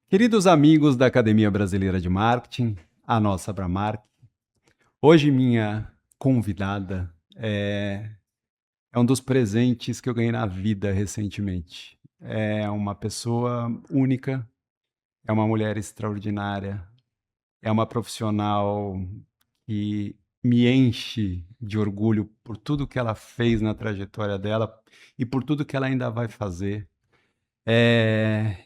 Queridos amigos da Academia Brasileira de Marketing, a nossa Abramark, hoje minha convidada é um dos presentes que eu ganhei na vida recentemente. É uma pessoa única, é uma mulher extraordinária, é uma profissional que me enche de orgulho por tudo que ela fez na trajetória dela e por tudo que ela ainda vai fazer. É,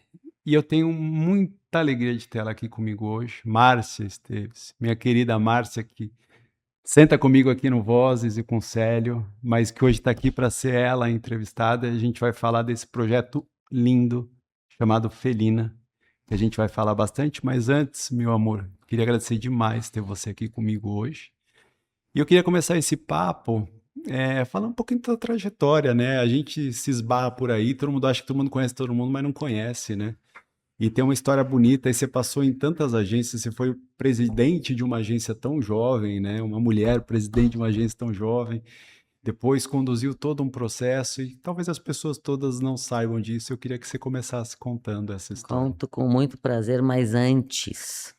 E eu tenho muita alegria de tê-la aqui comigo hoje, Márcia Esteves, minha querida Márcia, que senta comigo aqui no Vozes e com o Célio, mas que hoje está aqui para ser ela a entrevistada. A gente vai falar desse projeto lindo chamado Felina, que a gente vai falar bastante, mas antes, meu amor, queria agradecer demais ter você aqui comigo hoje. E eu queria começar esse papo falando um pouquinho da tua trajetória, né? A gente se esbarra por aí, todo mundo acha que todo mundo conhece todo mundo, mas não conhece, né? E tem uma história bonita, e você passou em tantas agências, você foi presidente de uma agência tão jovem, né? Uma mulher presidente de uma agência tão jovem, depois conduziu todo um processo, e talvez as pessoas todas não saibam disso. Eu queria que você começasse contando essa história. Conto com muito prazer, mas antes,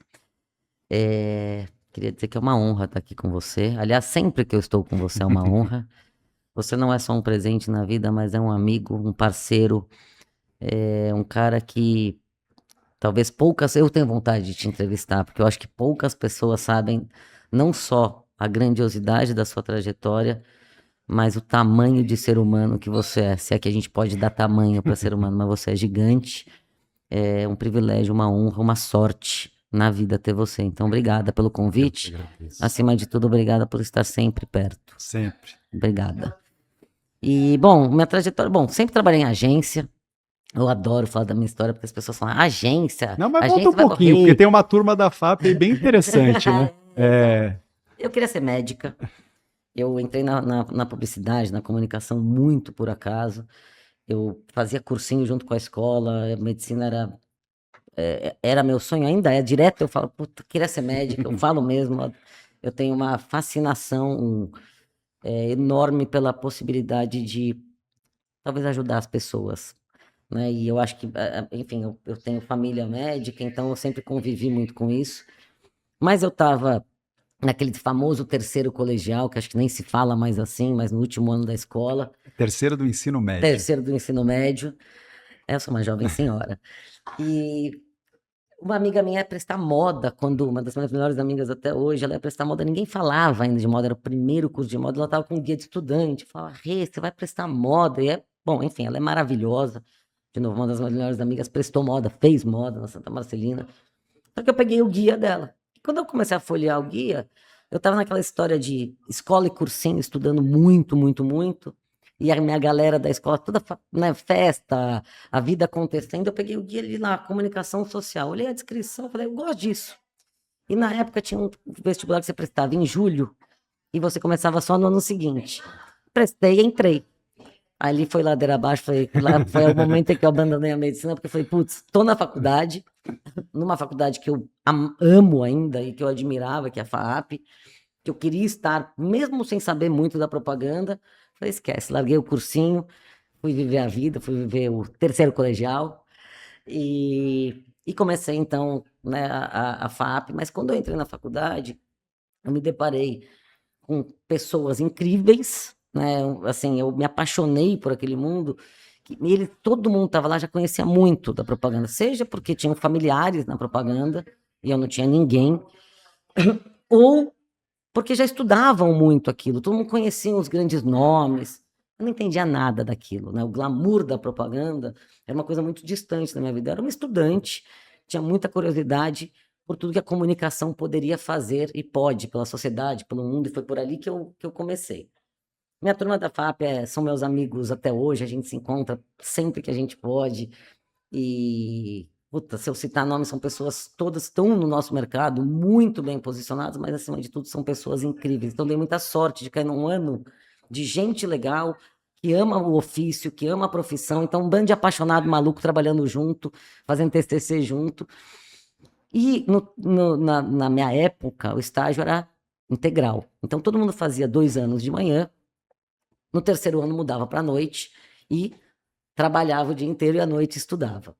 queria dizer que é uma honra estar aqui com você. Aliás, sempre que eu estou com você é uma honra. Você não é só um presente na vida, mas é um amigo, um parceiro, é um cara que talvez poucas, eu tenho vontade de te entrevistar, porque eu acho que poucas pessoas sabem não só a grandiosidade da sua trajetória, mas o tamanho de ser humano que você é. Se é que a gente pode dar tamanho para ser humano, mas você é gigante. É um privilégio, uma honra, uma sorte na vida ter você. Então, obrigada pelo Eu que convite. agradeço. Acima de tudo, obrigada por estar sempre perto. Sempre. Obrigada. E, bom, minha trajetória, bom, sempre trabalhei em agência. Eu adoro falar da minha história, porque as pessoas falam, agência, Não, mas volta um agência vai pouquinho, porque morrer. tem uma turma da FAP aí bem interessante, né? Exato. É, Eu queria ser médica. Eu entrei na publicidade, na comunicação, muito por acaso. Eu fazia cursinho junto com a escola, a medicina era meu sonho, ainda é. Direto eu falo, puta, queria ser médica, eu falo mesmo. Eu tenho uma fascinação enorme pela possibilidade de talvez ajudar as pessoas, né? E eu acho que, enfim, eu tenho família médica, então eu sempre convivi muito com isso. Mas eu estava naquele famoso terceiro colegial, que acho que nem se fala mais assim, mas no último ano da escola, terceira do ensino médio. terceiro do ensino médio. Eu sou uma jovem senhora. E uma amiga minha ia prestar moda, quando uma das minhas melhores amigas até hoje, ela ia prestar moda, ninguém falava ainda de moda, era o primeiro curso de moda, ela estava com um guia de estudante, falava, Rê, você vai prestar moda, bom, enfim, ela é maravilhosa, de novo, uma das minhas melhores amigas prestou moda, fez moda na Santa Marcelina, só que eu peguei o guia dela, e quando eu comecei a folhear o guia, eu estava naquela história de escola e cursinho, estudando muito, muito, muito, e a minha galera da escola, toda né, festa, a vida acontecendo, eu peguei o guia ali na comunicação social, olhei a descrição, falei, eu gosto disso. E na época tinha um vestibular que você prestava em julho, e você começava só no ano seguinte. Prestei e entrei. Ali foi ladeira abaixo, lá foi o momento em que eu abandonei a medicina, porque eu falei, putz, tô na faculdade, numa faculdade que eu amo ainda e que eu admirava, que é a FAAP, que eu queria estar, mesmo sem saber muito da propaganda. Falei, esquece, larguei o cursinho, fui viver a vida, fui viver o terceiro colegial e comecei então, né, a FAP. Mas quando eu entrei na faculdade, eu me deparei com pessoas incríveis, né? Assim, eu me apaixonei por aquele mundo. Todo mundo estava lá, já conhecia muito da propaganda, seja porque tinham familiares na propaganda e eu não tinha ninguém, ou porque já estudavam muito aquilo, todo mundo conhecia os grandes nomes. Eu não entendia nada daquilo, né? O glamour da propaganda era uma coisa muito distante da minha vida. Eu era uma estudante, tinha muita curiosidade por tudo que a comunicação poderia fazer e pode pela sociedade, pelo mundo, e foi por ali que eu comecei. Minha turma da FAP são meus amigos até hoje, a gente se encontra sempre que a gente pode. E, puta, se eu citar nomes, são pessoas todas estão no nosso mercado, muito bem posicionadas, mas acima de tudo são pessoas incríveis. Então, dei muita sorte de cair num ano de gente legal, que ama o ofício, que ama a profissão. Então, um bando de apaixonado maluco trabalhando junto, fazendo TCC junto. E na minha época, o estágio era integral. Então, todo mundo fazia 2 anos de manhã, no terceiro ano mudava para a noite e trabalhava o dia inteiro e à noite estudava.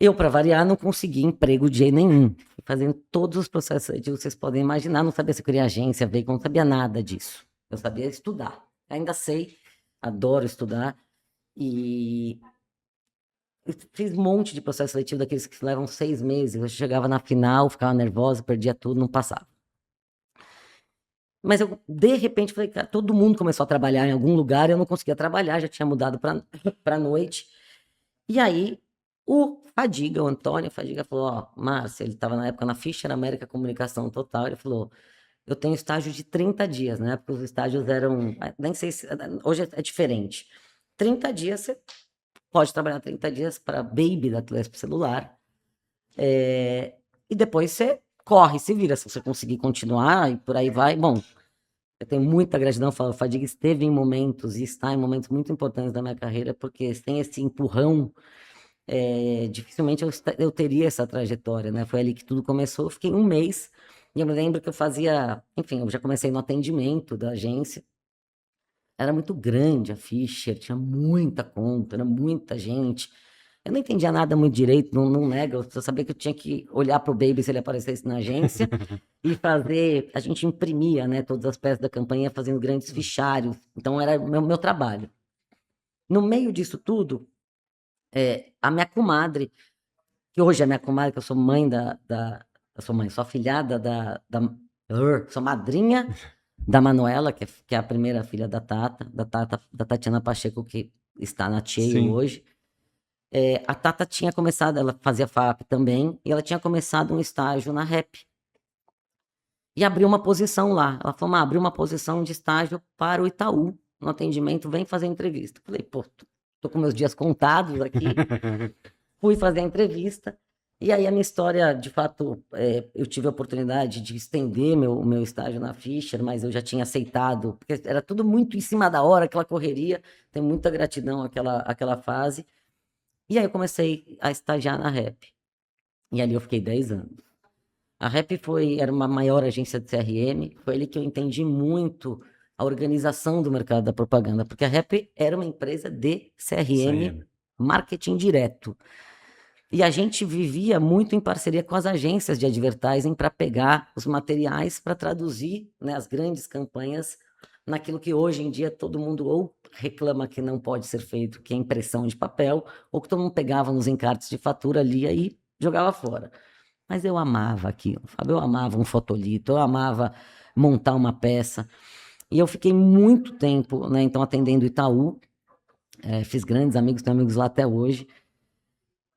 Eu, para variar, não consegui emprego de jeito nenhum. Fui fazendo todos os processos seletivos que vocês podem imaginar. Não sabia se eu queria agência, veículo, não sabia nada disso. Eu sabia estudar. Ainda sei, adoro estudar. E eu fiz um monte de processo seletivo daqueles que levam 6 meses. Eu chegava na final, ficava nervosa, perdia tudo, não passava. Mas eu, de repente, falei, cara, todo mundo começou a trabalhar em algum lugar, eu não conseguia trabalhar, já tinha mudado para noite. E aí, o Fadiga, o Antônio Fadiga falou, ó, Márcia, ele estava na época na Fischer América Comunicação Total, ele falou, eu tenho estágio de 30 dias, né? Porque os estágios eram, nem sei se, hoje é diferente. 30 dias, você pode trabalhar 30 dias para Baby da Telesp celular, e depois você corre, se vira, se você conseguir continuar, e por aí vai. Bom, eu tenho muita gratidão, o Fadiga esteve em momentos, e está em momentos muito importantes da minha carreira, porque sem esse empurrão, dificilmente eu teria essa trajetória, né? Foi ali que tudo começou. Eu fiquei um mês e eu me lembro que eu fazia, enfim, eu já comecei no atendimento da agência. Era muito grande a Fischer, tinha muita conta, era muita gente. Eu não entendia nada muito direito, não nego, eu só sabia que eu tinha que olhar para o Baby se ele aparecesse na agência e fazer. A gente imprimia, né, todas as peças da campanha fazendo grandes fichários. Então era o meu trabalho. No meio disso tudo, a minha comadre, que hoje é minha comadre, que eu sou mãe eu sou mãe, sou afilhada sou madrinha da Manuela, que é a primeira filha da Tatiana Pacheco, que está na Cheio Sim. hoje. A Tata tinha começado, ela fazia FAP também, e ela tinha começado um estágio na Rap. E abriu uma posição lá. Ela falou, abriu uma posição de estágio para o Itaú, no atendimento, vem fazer entrevista. Falei, pô, tô com meus dias contados aqui. Fui fazer a entrevista, e aí a minha história, de fato, eu tive a oportunidade de estender meu estágio na Fischer, mas eu já tinha aceitado, porque era tudo muito em cima da hora, aquela correria, tenho muita gratidão àquela fase. E aí eu comecei a estagiar na Rap, e ali eu fiquei 10 anos. A Rap era uma maior agência de CRM, foi ali que eu entendi muito a organização do mercado da propaganda, porque a Rap era uma empresa de CRM, marketing direto. E a gente vivia muito em parceria com as agências de advertising para pegar os materiais para traduzir, né, as grandes campanhas naquilo que hoje em dia todo mundo ou reclama que não pode ser feito, que é impressão de papel, ou que todo mundo pegava nos encartes de fatura, lia e jogava fora. Mas eu amava aquilo, sabe? Eu amava um fotolito, eu amava montar uma peça. E eu fiquei muito tempo, né, então, atendendo Itaú, fiz grandes amigos, tenho amigos lá até hoje.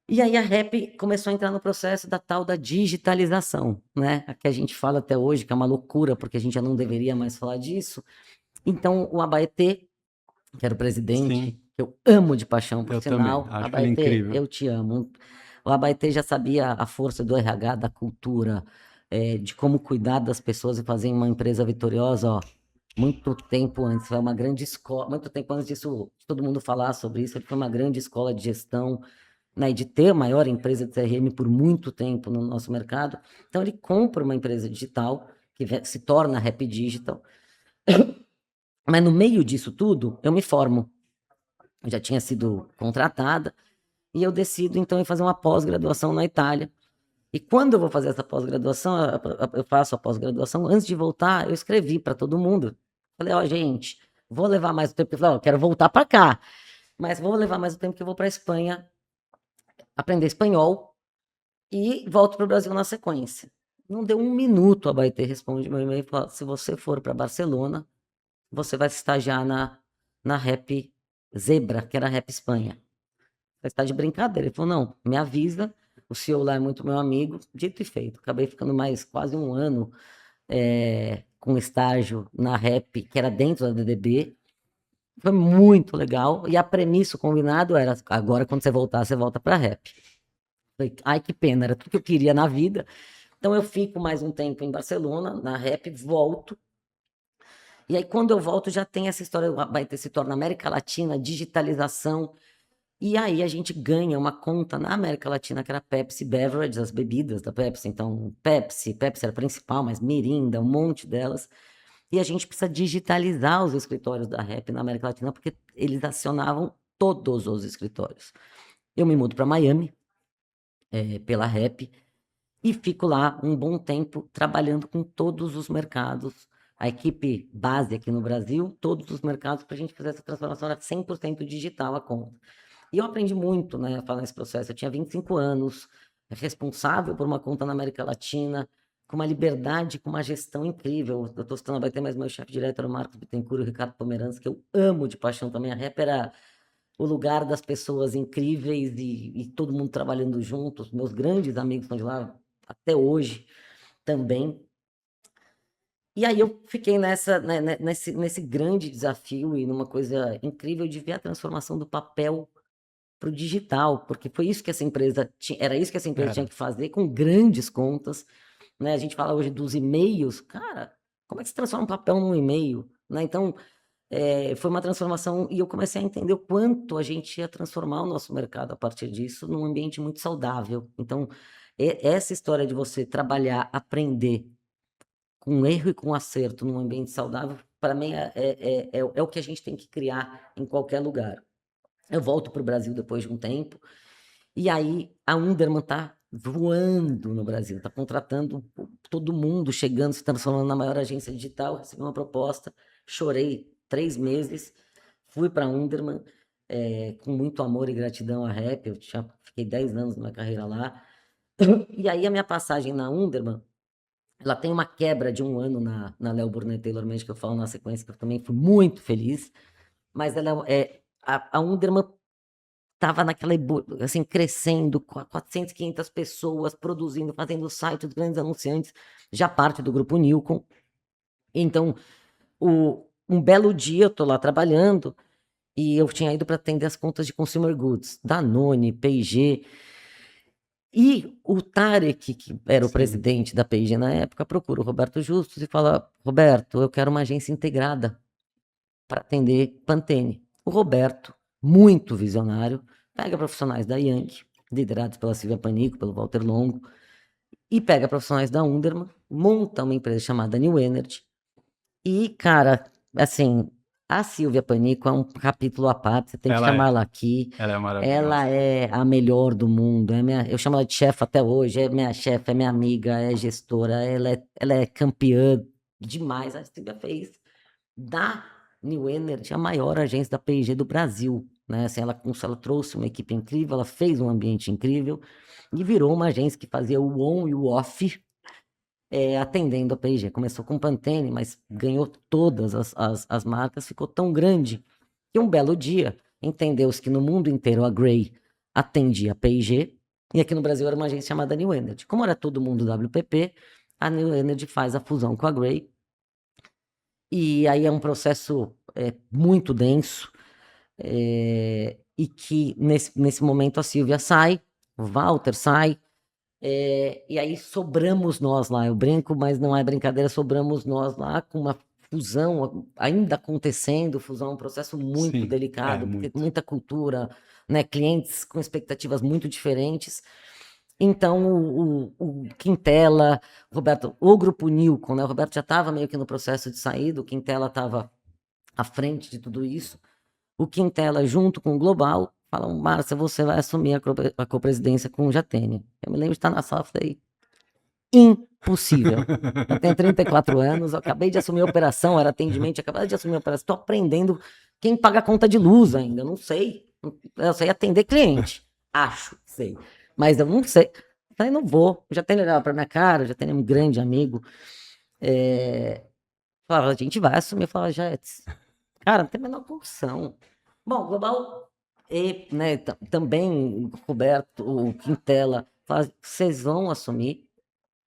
E aí a Rap começou a entrar no processo da tal da digitalização, né? A que a gente fala até hoje, que é uma loucura, porque a gente já não deveria mais falar disso. Então, o Abaetê, que era o presidente, Sim. que eu amo de paixão, por Eu também, sinal, acho ele Abaetê, incrível. eu te amo. O Abaetê já sabia a força do RH, da cultura, de como cuidar das pessoas e fazer uma empresa vitoriosa, ó, muito tempo antes. Foi uma grande escola, muito tempo antes disso, de todo mundo falar sobre isso, ele foi uma grande escola de gestão, né, de ter a maior empresa de CRM por muito tempo no nosso mercado. Então, ele compra uma empresa digital, que se torna Rap Digital. Mas no meio disso tudo, eu me formo. Eu já tinha sido contratada e eu decido, então, em fazer uma pós-graduação na Itália. E quando eu vou fazer essa pós-graduação, eu faço a pós-graduação, antes de voltar, eu escrevi para todo mundo. Falei, ó, gente, vou levar mais o tempo, porque eu falei, ó, quero voltar para cá, mas vou levar mais o tempo que eu vou para a Espanha aprender espanhol e volto para o Brasil na sequência. Não deu um minuto, a Baetê responde meu e-mail e fala, se você for para Barcelona, você vai se estagiar na Rap Zebra, que era a Rap Espanha. Você está de brincadeira. Ele falou, não, me avisa, o CEO lá é muito meu amigo, dito e feito. Acabei ficando mais quase um ano com estágio na Rap, que era dentro da DDB. Foi muito legal. E a premissa, o combinado era, agora quando você voltar, você volta para a Rap. Falei, ai, que pena, era tudo que eu queria na vida. Então eu fico mais um tempo em Barcelona, na Rap, volto. E aí, quando eu volto, já tem essa história, se torna América Latina, digitalização. E aí a gente ganha uma conta na América Latina, que era Pepsi Beverage, as bebidas da Pepsi. Então, Pepsi era a principal, mas Mirinda, um monte delas. E a gente precisa digitalizar os escritórios da Rap na América Latina, porque eles acionavam todos os escritórios. Eu me mudo para Miami, pela Rap, e fico lá um bom tempo trabalhando com todos os mercados. A equipe base aqui no Brasil, todos os mercados, para a gente fazer essa transformação, era 100% digital a conta. E eu aprendi muito, né, a falar nesse processo. Eu tinha 25 anos, responsável por uma conta na América Latina, com uma liberdade, com uma gestão incrível. Eu estou citando, vai ter mais meu chefe direto, era o Marcos Bittencourt e o Ricardo Pomeranz, que eu amo de paixão também. A Rap era o lugar das pessoas incríveis e todo mundo trabalhando juntos. Meus grandes amigos estão de lá até hoje também. E aí eu fiquei nesse grande desafio e numa coisa incrível de ver a transformação do papel para o digital, porque foi isso que essa empresa era isso que essa empresa tinha que fazer com grandes contas, né? A gente fala hoje dos e-mails, cara, como é que se transforma um papel num e-mail, né? Então, foi uma transformação e eu comecei a entender o quanto a gente ia transformar o nosso mercado a partir disso num ambiente muito saudável. Então, essa história de você trabalhar, aprender com erro e com acerto num ambiente saudável, para mim é o que a gente tem que criar em qualquer lugar. Eu volto para o Brasil depois de um tempo, e aí a Underman está voando no Brasil, está contratando todo mundo, chegando, se transformando na maior agência digital. Recebi uma proposta, chorei 3 meses, fui para a Underman, com muito amor e gratidão à Rap. Eu fiquei 10 anos na minha carreira lá. E aí a minha passagem na Underman, ela tem uma quebra de um ano na Léo Burnet Taylor Made, que eu falo na sequência, que eu também fui muito feliz, mas a Underman estava naquela, assim, crescendo, 400, 500 pessoas produzindo, fazendo site, os grandes anunciantes, já parte do grupo Nilcon. Então, um belo dia, eu tô lá trabalhando, e eu tinha ido para atender as contas de consumer goods, Danone, P&G, e o Tarek, que era o presidente da P&G na época, procura o Roberto Justus e fala: Roberto, eu quero uma agência integrada para atender Pantene. O Roberto, muito visionário, pega profissionais da Yankee, liderados pela Silvia Panico, pelo Walter Longo, e pega profissionais da Underman, monta uma empresa chamada New Energy. E, cara, assim, a Silvia Panico é um capítulo à parte, você tem que chamar ela aqui. Ela é maravilhosa. Ela é a melhor do mundo. Eu chamo ela de chefe até hoje. É minha chefe, é minha amiga, é gestora. Ela é campeã demais. A Silvia fez da New Energy a maior agência da P&G do Brasil, né? Assim, ela trouxe uma equipe incrível, ela fez um ambiente incrível e virou uma agência que fazia o on e o off, atendendo a P&G. Começou com Pantene, mas ganhou todas as marcas, ficou tão grande que um belo dia entendeu-se que no mundo inteiro a Grey atendia a P&G e aqui no Brasil era uma agência chamada New Energy. Como era todo mundo WPP, a New Energy faz a fusão com a Grey. E aí é um processo muito denso, e que nesse momento a Silvia sai, o Walter sai, e aí sobramos nós lá. Eu brinco, mas não é brincadeira, sobramos nós lá com uma fusão ainda acontecendo. Fusão é um processo muito delicado, porque muita cultura, né, clientes com expectativas muito diferentes. Então, o Quintela, Roberto, o grupo Nilcon, né? O Roberto já estava meio que no processo de saída, o Quintela estava à frente de tudo isso. O Quintela, junto com o Global, falam: Márcia, você vai assumir a copresidência com o Jatene. Eu me lembro de estar na sala e falei: impossível. Eu tenho 34 anos, eu acabei de assumir a operação, era atendimento, acabei de assumir a operação, estou aprendendo quem paga a conta de luz ainda, eu não sei. Eu sei atender cliente, acho, sei. Mas eu não sei. Eu falei: não vou. Já tem olhado para minha cara, já tem um grande amigo. Falava: a gente vai assumir. Eu falava: Jets, cara, não tem a menor condição. Bom, Global, né, também o Roberto, o Quintela, fala: vocês vão assumir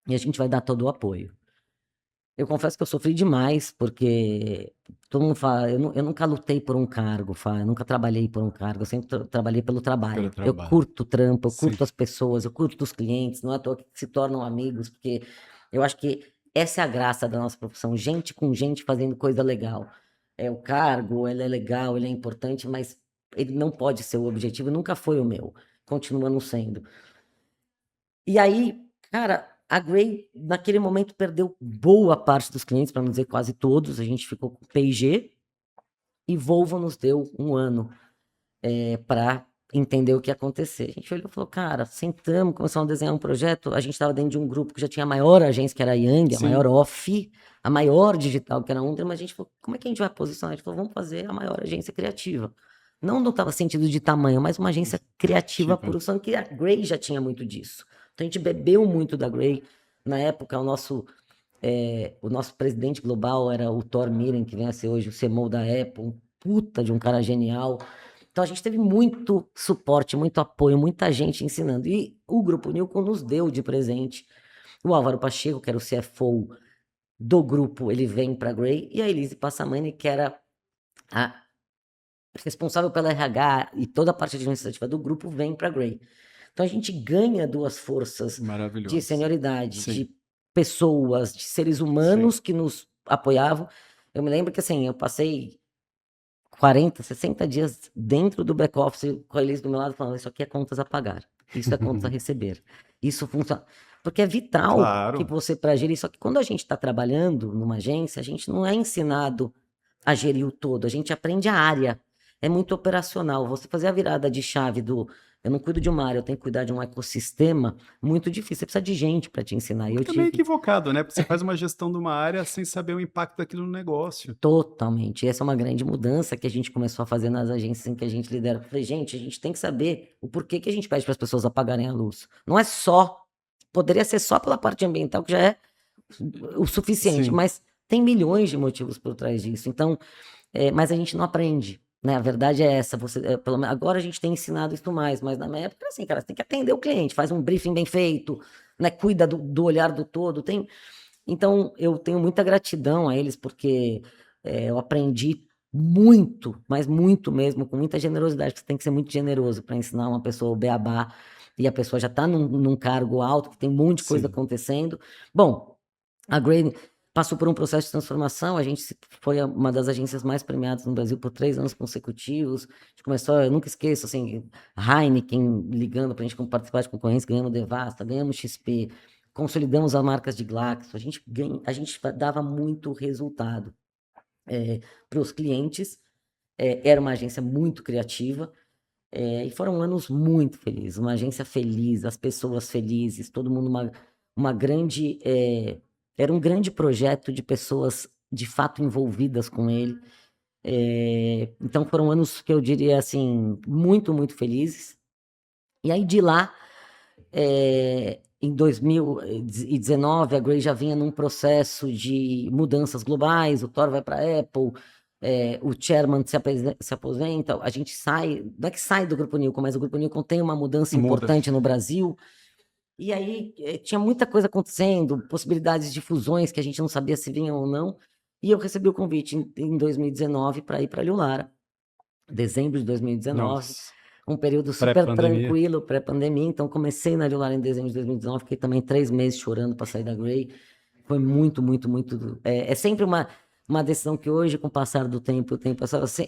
e a gente vai dar todo o apoio. Eu confesso que eu sofri demais, porque todo mundo fala, eu nunca lutei por um cargo, eu nunca trabalhei por um cargo, eu sempre trabalhei pelo trabalho. Eu curto o trampo, eu curto as pessoas, eu curto os clientes, não é à toa que se tornam amigos, porque eu acho que essa é a graça da nossa profissão, gente com gente fazendo coisa legal. O cargo, ele é legal, ele é importante, mas ele não pode ser o objetivo, nunca foi o meu, continua não sendo. E aí, cara, a Grey, naquele momento, perdeu boa parte dos clientes, para não dizer quase todos. A gente ficou com P&G e Volvo nos deu um ano para entender o que ia acontecer. A gente olhou e falou, cara, sentamos, começamos a desenhar um projeto, a gente estava dentro de um grupo que já tinha a maior agência, que era a Yang, a Sim. maior off, a maior digital, que era a Under, mas a gente falou, como é que a gente vai posicionar? A gente falou, vamos fazer a maior agência criativa. Não no sentido de tamanho, mas uma agência criativa pura, só que a Grey já tinha muito disso. Então a gente bebeu muito da Grey. Na época, o nosso presidente global era o Thor Miren, que vem a ser hoje o CMO da Apple, um puta de um cara genial. Então a gente teve muito suporte, muito apoio, muita gente ensinando. E o Grupo Nilcon nos deu de presente o Álvaro Pacheco, que era o CFO do grupo, ele vem para a Grey, e a Elise Passamani, que era a responsável pela RH e toda a parte administrativa do grupo, vem para a Grey. Então a gente ganha duas forças de senioridade, Sim. de pessoas, de seres humanos que nos apoiavam. Eu me lembro que assim, eu passei 40, 60 dias dentro do back-office com a Elise do meu lado, falando, isso aqui é contas a pagar, isso é contas a receber, isso funciona. Porque é vital Claro. que você, para gerir, só que quando a gente está trabalhando numa agência, a gente não é ensinado a gerir o todo, a gente aprende a área, é muito operacional. Você fazer a virada de chave do, eu não cuido de uma área, eu tenho que cuidar de um ecossistema, muito difícil, você precisa de gente para te ensinar. E eu Também tive equivocado, né? Porque você faz uma gestão de uma área sem saber o impacto daquilo no negócio. totalmente. E essa é uma grande mudança que a gente começou a fazer nas agências em que a gente lidera. Eu falei, gente, a gente tem que saber o porquê que a gente pede para as pessoas apagarem a luz. Não é só, poderia ser só pela parte ambiental, que já é o suficiente, Sim. mas tem milhões de motivos por trás disso. Então, mas a gente não aprende. Né? A verdade é essa. Pelo menos, agora a gente tem ensinado isso mais, mas na minha época era assim, cara, você tem que atender o cliente, faz um briefing bem feito, né? Cuida do olhar do todo. Então, eu tenho muita gratidão a eles, porque eu aprendi muito, mas muito mesmo, com muita generosidade, porque você tem que ser muito generoso para ensinar uma pessoa o beabá, e a pessoa já está num cargo alto, que tem um monte de coisa Sim. acontecendo. Bom, a Grey passou por um processo de transformação, a gente foi uma das agências mais premiadas no Brasil por 3 anos consecutivos. A gente começou, eu nunca esqueço, assim, Heineken ligando para a gente participar de concorrência, ganhamos Devasta, ganhamos XP, consolidamos as marcas de Glaxo, a gente dava muito resultado para os clientes, era uma agência muito criativa, e foram anos muito felizes, uma agência feliz, as pessoas felizes, todo mundo uma grande, era um grande projeto de pessoas de fato envolvidas com ele. Então foram anos que eu diria assim, muito, muito felizes. E aí de lá, em 2019, a Grey já vinha num processo de mudanças globais, o Thor vai para a Apple, o chairman se aposenta, a gente sai, não é que sai do Grupo Nilcon, mas o Grupo Nilcon tem uma mudança importante no Brasil, e aí tinha muita coisa acontecendo, possibilidades de fusões que a gente não sabia se vinham ou não, e eu recebi o convite em 2019 para ir para a Lulara, dezembro de 2019, Nossa. um período super tranquilo, pré-pandemia, então comecei na Lulara em dezembro de 2019, fiquei também 3 meses chorando para sair da Grey, foi muito, muito, muito, é sempre uma decisão que hoje, com o passar do tempo,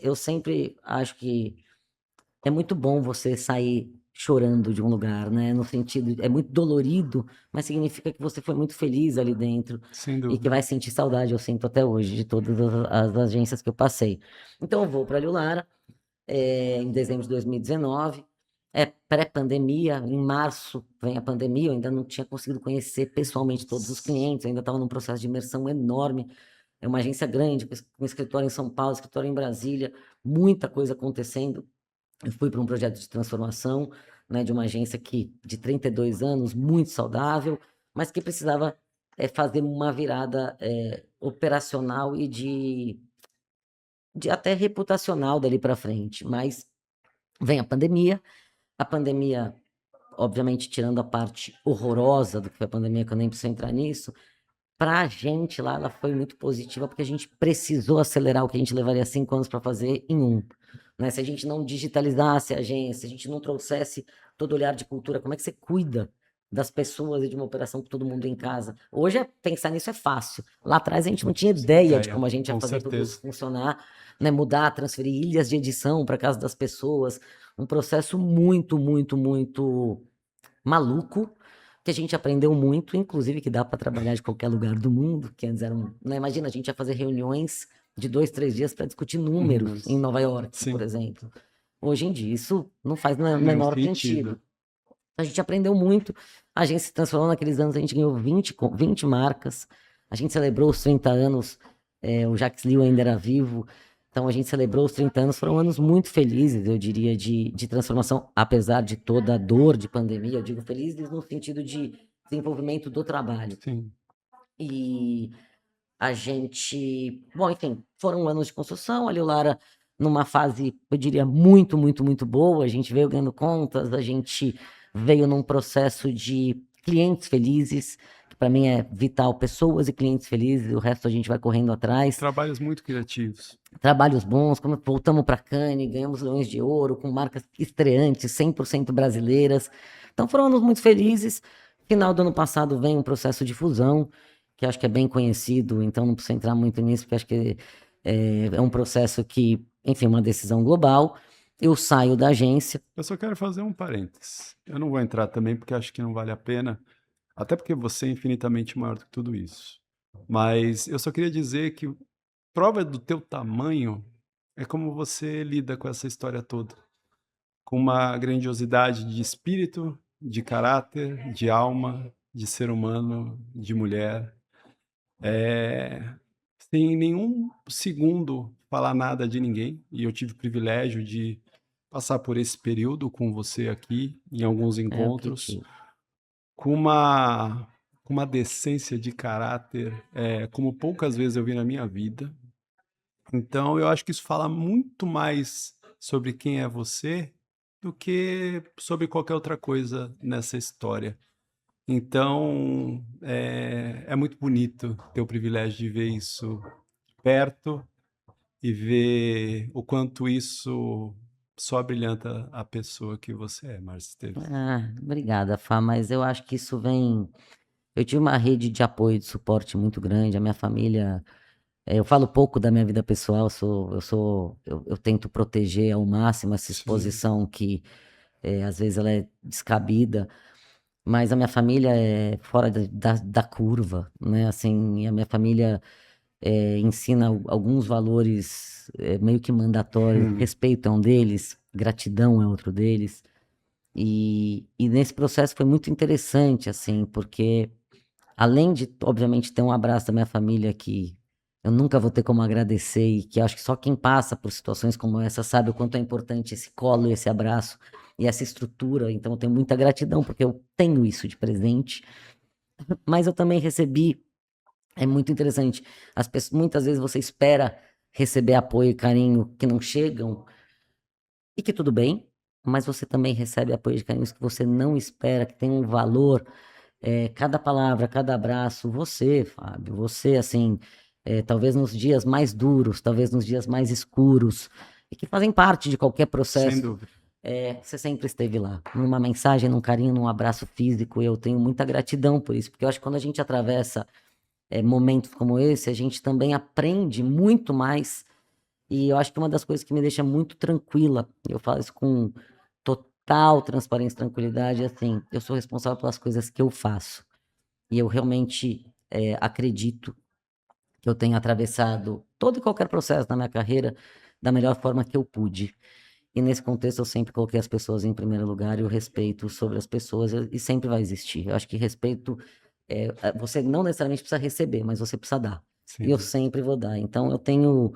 eu sempre acho que é muito bom você sair chorando de um lugar, né? No sentido, é muito dolorido, mas significa que você foi muito feliz ali dentro. Sem E dúvida. que vai sentir saudade, eu sinto até hoje, de todas as agências que eu passei. Então eu vou para a Lulara, em dezembro de 2019, pré-pandemia, em março vem a pandemia, eu ainda não tinha conseguido conhecer pessoalmente todos os clientes, eu ainda estava num processo de imersão enorme, é uma agência grande, com escritório em São Paulo, escritório em Brasília, muita coisa acontecendo. Eu fui para um projeto de transformação, né, de uma agência de 32 anos, muito saudável, mas que precisava fazer uma virada operacional e de até reputacional dali para frente. Mas vem a pandemia, obviamente, tirando a parte horrorosa do que foi a pandemia, que eu nem preciso entrar nisso, para a gente lá, ela foi muito positiva, porque a gente precisou acelerar o que a gente levaria 5 anos para fazer em 1. Né? Se a gente não digitalizasse a agência, se a gente não trouxesse todo olhar de cultura, como é que você cuida das pessoas e de uma operação com todo mundo em casa? Hoje, pensar nisso é fácil. Lá atrás, a gente não tinha ideia de como a gente ia fazer tudo isso funcionar, né? Mudar, transferir ilhas de edição para casa das pessoas. Um processo muito, muito, muito maluco, que a gente aprendeu muito, inclusive que dá para trabalhar de qualquer lugar do mundo, que antes eram, né? Imagina, a gente ia fazer reuniões de 2, 3 dias para discutir números em Nova York, por exemplo. hoje em dia. Isso não faz o Nenhum menor sentido. sentido. A gente aprendeu muito, a gente se transformou naqueles anos, a gente ganhou 20 marcas, a gente celebrou os 30 anos, o Jacques Liu ainda era vivo, então a gente celebrou os 30 anos, foram anos muito felizes, eu diria, de transformação, apesar de toda a dor de pandemia, eu digo felizes no sentido de desenvolvimento do trabalho. Sim. E a gente, bom, enfim, foram anos de construção, ali o Lara numa fase, eu diria, muito, muito, muito boa, a gente veio ganhando contas, a gente veio num processo de clientes felizes, que para mim é vital, pessoas e clientes felizes, o resto a gente vai correndo atrás. Trabalhos muito criativos. Trabalhos bons, como voltamos para Cannes, ganhamos Leões de Ouro com marcas estreantes, 100% brasileiras. Então foram anos muito felizes. Final do ano passado vem um processo de fusão, que acho que é bem conhecido, então não preciso entrar muito nisso, porque acho que é um processo que, enfim, uma decisão global. Eu saio da agência. Eu só quero fazer um parênteses. Eu não vou entrar também porque acho que não vale a pena, até porque você é infinitamente maior do que tudo isso. Mas eu só queria dizer que prova do teu tamanho é como você lida com essa história toda. Com uma grandiosidade de espírito, de caráter, de alma, de ser humano, de mulher. Sem nenhum segundo falar nada de ninguém. E eu tive o privilégio de passar por esse período com você aqui, em alguns É o que encontros, te. com uma decência de caráter, como poucas vezes eu vi na minha vida. Então, eu acho que isso fala muito mais sobre quem é você do que sobre qualquer outra coisa nessa história. Então, é muito bonito ter o privilégio de ver isso perto e ver o quanto isso só brilhanta a pessoa que você é, Márcia Esteves. Ah, obrigada, Fá, mas eu acho que isso vem. Eu tive uma rede de apoio e de suporte muito grande, a minha família. Eu falo pouco da minha vida pessoal, eu tento proteger ao máximo essa Sim. exposição que às vezes ela é descabida, mas a minha família é fora da curva, né? Assim, e a minha família ensina alguns valores meio que mandatórios, Hum. respeito é um deles, gratidão é outro deles, e nesse processo foi muito interessante, assim, porque além de, obviamente, ter um abraço da minha família que eu nunca vou ter como agradecer e que acho que só quem passa por situações como essa sabe o quanto é importante esse colo, esse abraço e essa estrutura. Então, eu tenho muita gratidão porque eu tenho isso de presente. Mas eu também recebi, é muito interessante, as pessoas, muitas vezes você espera receber apoio e carinho que não chegam e que tudo bem, mas você também recebe apoio e carinhos que você não espera, que tem um valor cada palavra, cada abraço, você, Fábio, você, assim, talvez nos dias mais duros, talvez nos dias mais escuros, e que fazem parte de qualquer Sem processo, dúvida. você sempre esteve lá, numa mensagem, num carinho, num abraço físico, e eu tenho muita gratidão por isso, porque eu acho que quando a gente atravessa momentos como esse, a gente também aprende muito mais, e eu acho que uma das coisas que me deixa muito tranquila, eu falo isso com total transparência e tranquilidade, é assim, eu sou responsável pelas coisas que eu faço. E eu realmente acredito que eu tenho atravessado todo e qualquer processo na minha carreira da melhor forma que eu pude. E nesse contexto eu sempre coloquei as pessoas em primeiro lugar e o respeito sobre as pessoas e sempre vai existir. Eu acho que respeito você não necessariamente precisa receber, mas você precisa dar. E Sem eu dúvida. sempre vou dar. Então eu tenho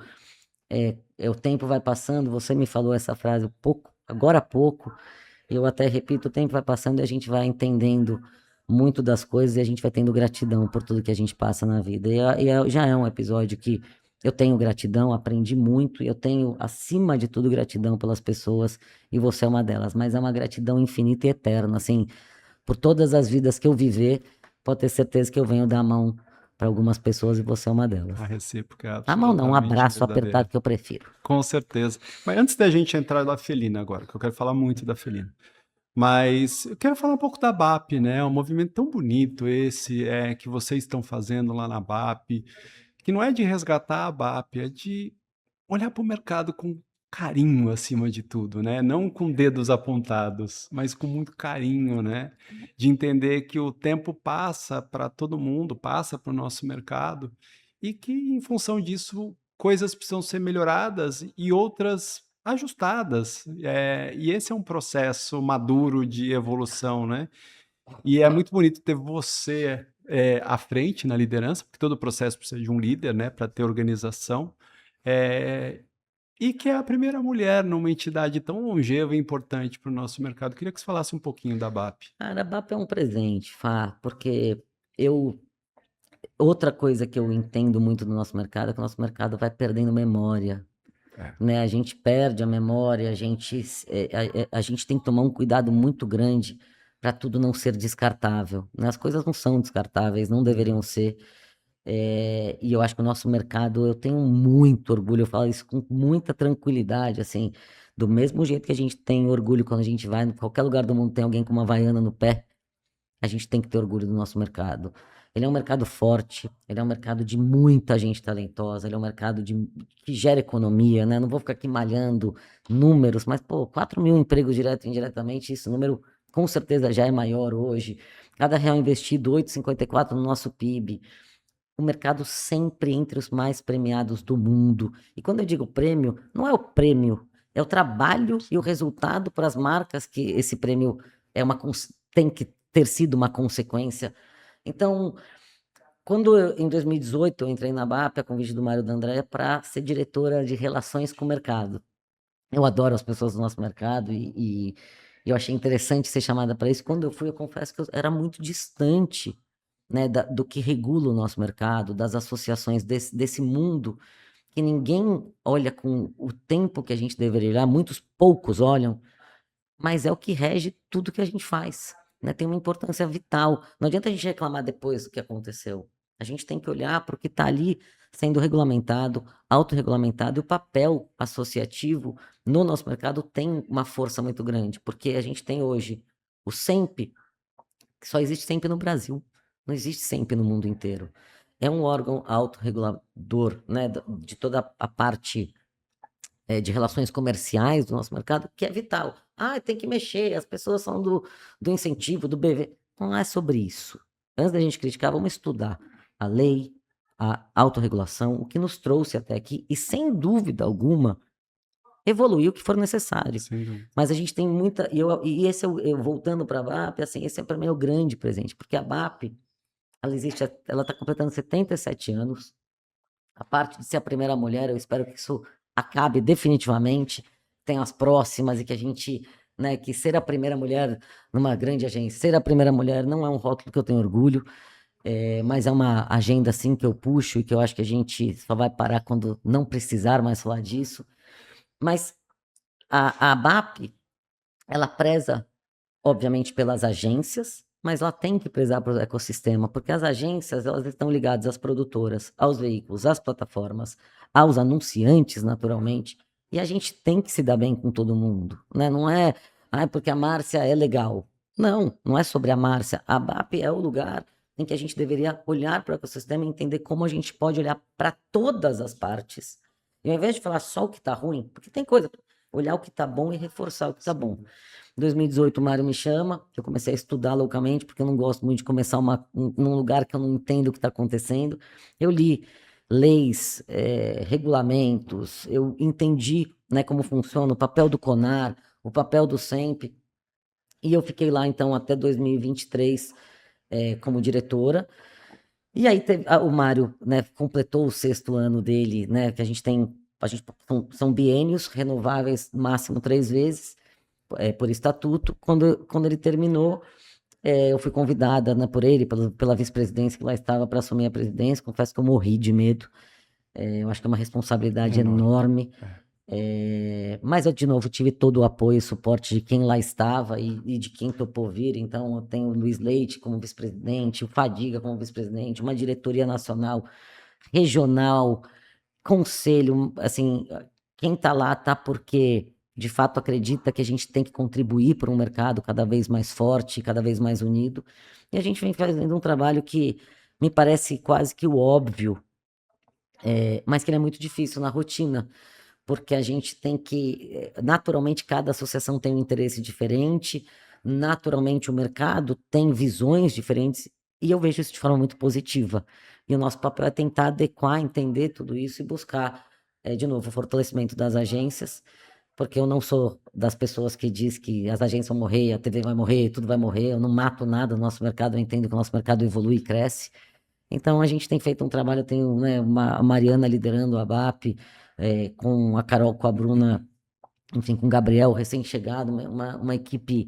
o tempo vai passando, você me falou essa frase pouco, agora há pouco, eu até repito, o tempo vai passando e a gente vai entendendo muito das coisas e a gente vai tendo gratidão por tudo que a gente passa na vida. Já é um episódio que eu tenho gratidão, aprendi muito e eu tenho, acima de tudo, gratidão pelas pessoas e você é uma delas, mas é uma gratidão infinita e eterna, assim, por todas as vidas que eu viver, pode ter certeza que eu venho dar a mão para algumas pessoas e você é uma delas. A recíproca é A mão não, um absolutamente abraço apertado verdadeira. que eu prefiro. Com certeza. Mas antes da gente entrar na Felina agora, que eu quero falar muito da Felina. Mas eu quero falar um pouco da BAP, né? É um movimento tão bonito esse que vocês estão fazendo lá na BAP, que não é de resgatar a BAP, é de olhar para o mercado com carinho acima de tudo, né? Não com dedos apontados, mas com muito carinho, né? De entender que o tempo passa para todo mundo, passa para o nosso mercado e que, em função disso, coisas precisam ser melhoradas e outras ajustadas, e esse é um processo maduro de evolução, né. E é muito bonito ter você, à frente na liderança, porque todo processo precisa de um líder, né, para ter organização, eh, e que é a primeira mulher numa entidade tão longeva e importante para o nosso mercado. Queria que você falasse um pouquinho da BAP. Cara, a BAP é um presente, Fá, porque eu outra coisa que eu entendo muito do nosso mercado é que o nosso mercado vai perdendo memória, É. né? A gente perde a memória, a gente tem que tomar um cuidado muito grande para tudo não ser descartável, né? As coisas não são descartáveis, não deveriam ser. E eu acho que o nosso mercado, eu tenho muito orgulho, eu falo isso com muita tranquilidade, assim, do mesmo jeito que a gente tem orgulho quando a gente vai em qualquer lugar do mundo, tem alguém com uma Havaiana no pé, a gente tem que ter orgulho do nosso mercado. Ele é um mercado forte, ele é um mercado de muita gente talentosa, ele é um mercado que gera economia, né? Não vou ficar aqui malhando números, mas, pô, 4 mil empregos direto e indiretamente, esse número com certeza já é maior hoje. Cada real investido, 8,54 no nosso PIB. O mercado sempre entre os mais premiados do mundo. E quando eu digo prêmio, não é o prêmio, é o trabalho e o resultado para as marcas que esse prêmio tem que ter sido uma consequência. Então, em 2018, eu entrei na BAP, a convite do Mário D'Andrea, para ser diretora de relações com o mercado. Eu adoro as pessoas do nosso mercado e eu achei interessante ser chamada para isso. Quando eu fui, eu confesso que eu era muito distante, né, do que regula o nosso mercado, das associações desse mundo que ninguém olha com o tempo que a gente deveria olhar, muitos poucos olham, mas é o que rege tudo que a gente faz, né? Tem uma importância vital. Não adianta a gente reclamar depois do que aconteceu. A gente tem que olhar para o que está ali sendo regulamentado, autorregulamentado, e o papel associativo no nosso mercado tem uma força muito grande, porque a gente tem hoje o SEMP, que só existe SEMP no Brasil, não existe SEMP no mundo inteiro. É um órgão autorregulador, né, de toda a parte de relações comerciais do nosso mercado, que é vital. Ah, tem que mexer, as pessoas são do incentivo, do BV. Não é sobre isso. Antes da gente criticar, vamos estudar a lei, a autorregulação, o que nos trouxe até aqui, e sem dúvida alguma, evoluir o que for necessário. Sem dúvida. Mas a gente tem muita. E esse eu voltando para a BAP, assim, esse é para mim o grande presente, porque a BAP, ela existe, ela está completando 77 anos. A parte de ser a primeira mulher, eu espero que isso acabe definitivamente. Tem as próximas e que a gente, né, que ser a primeira mulher numa grande agência, ser a primeira mulher não é um rótulo que eu tenho orgulho, mas é uma agenda assim que eu puxo e que eu acho que a gente só vai parar quando não precisar mais falar disso. Mas a ABAP, ela preza obviamente pelas agências, mas ela tem que prezar pelo ecossistema, porque as agências, elas estão ligadas às produtoras, aos veículos, às plataformas, aos anunciantes, naturalmente, e a gente tem que se dar bem com todo mundo, né? Não é, porque a Márcia é legal. Não, não é sobre a Márcia. A BAP é o lugar em que a gente deveria olhar para o ecossistema e entender como a gente pode olhar para todas as partes. E ao invés de falar só o que está ruim, porque tem coisa, olhar o que está bom e reforçar o que está bom. Em 2018, o Mário me chama, eu comecei a estudar loucamente, porque eu não gosto muito de começar num lugar que eu não entendo o que está acontecendo. Eu li leis, regulamentos, eu entendi, né, como funciona o papel do CONAR, o papel do SEMP, e eu fiquei lá, então, até 2023, como diretora. E aí o Mário, né, completou o 6º ano dele, né, que a gente são biênios renováveis, máximo 3 vezes, por estatuto. Quando ele terminou, eu fui convidada, né, por ele, pela vice-presidência que lá estava para assumir a presidência. Confesso que eu morri de medo. Eu acho que é uma responsabilidade enorme. Mas eu, de novo, tive todo o apoio e suporte de quem lá estava e de quem topou vir. Então, eu tenho o Luiz Leite como vice-presidente, o Fadiga como vice-presidente, uma diretoria nacional, regional, conselho, assim, quem está lá está porque de fato acredita que a gente tem que contribuir para um mercado cada vez mais forte, cada vez mais unido. E a gente vem fazendo um trabalho que me parece quase que o óbvio, mas que ele é muito difícil na rotina, porque a gente tem que, naturalmente, cada associação tem um interesse diferente, naturalmente o mercado tem visões diferentes, e eu vejo isso de forma muito positiva. E o nosso papel é tentar adequar, entender tudo isso e buscar, de novo, o fortalecimento das agências, porque eu não sou das pessoas que diz que as agências vão morrer, a TV vai morrer, tudo vai morrer. Eu não mato nada no nosso mercado, eu entendo que o nosso mercado evolui e cresce. Então a gente tem feito um trabalho, eu tenho, né, a Mariana liderando o ABAP, com a Carol, com a Bruna, enfim, com o Gabriel, recém-chegado, uma equipe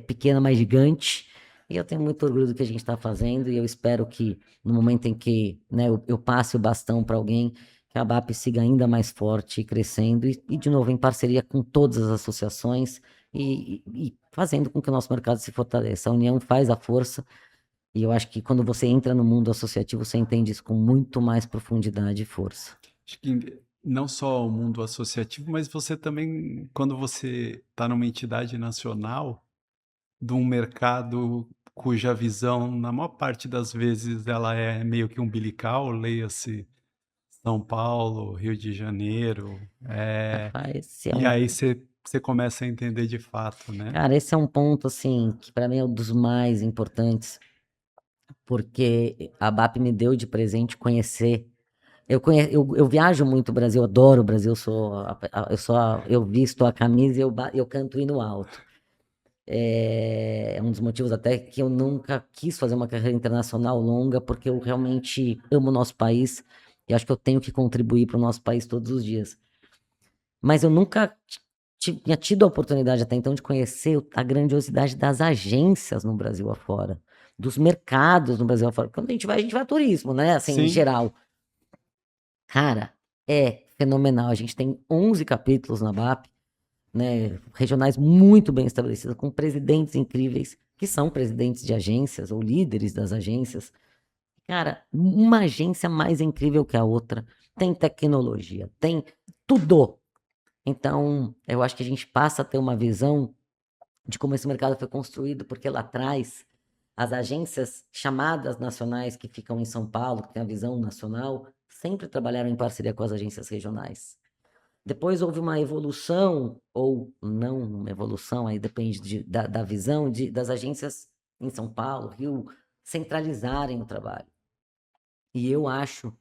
pequena, mas gigante. E eu tenho muito orgulho do que a gente está fazendo e eu espero que no momento em que, né, eu passe o bastão para alguém, que a ABAP siga ainda mais forte e crescendo e, de novo, em parceria com todas as associações e fazendo com que o nosso mercado se fortaleça. A união faz a força e eu acho que quando você entra no mundo associativo, você entende isso com muito mais profundidade e força. Acho que não só o mundo associativo, mas você também, quando você está numa entidade nacional, de um mercado cuja visão, na maior parte das vezes, ela é meio que umbilical, leia-se São Paulo, Rio de Janeiro, Esse é e um, aí você começa a entender de fato, né? cara, esse é um ponto assim que para mim é um dos mais importantes, porque a BAP me deu de presente conhecer. Eu viajo muito o Brasil, adoro o Brasil, eu visto a camisa e eu canto hino alto. É um dos motivos até que eu nunca quis fazer uma carreira internacional longa, porque eu realmente amo o nosso país e acho que eu tenho que contribuir para o nosso país todos os dias. Mas eu nunca tinha tido a oportunidade até então de conhecer a grandiosidade das agências no Brasil afora, dos mercados no Brasil afora. Quando a gente vai a turismo, né? Assim, em Sim, geral. Cara, é fenomenal. A gente tem 11 capítulos na BAP, né? Regionais muito bem estabelecidos, com presidentes incríveis, que são presidentes de agências ou líderes das agências. Cara, uma agência mais incrível que a outra. Tem tecnologia, tem tudo. Então, eu acho que a gente passa a ter uma visão de como esse mercado foi construído, porque lá atrás, as agências chamadas nacionais que ficam em São Paulo, que tem a visão nacional, sempre trabalharam em parceria com as agências regionais. Depois houve uma evolução, ou não uma evolução, aí depende da visão das agências em São Paulo, Rio, centralizarem o trabalho. E eu acho,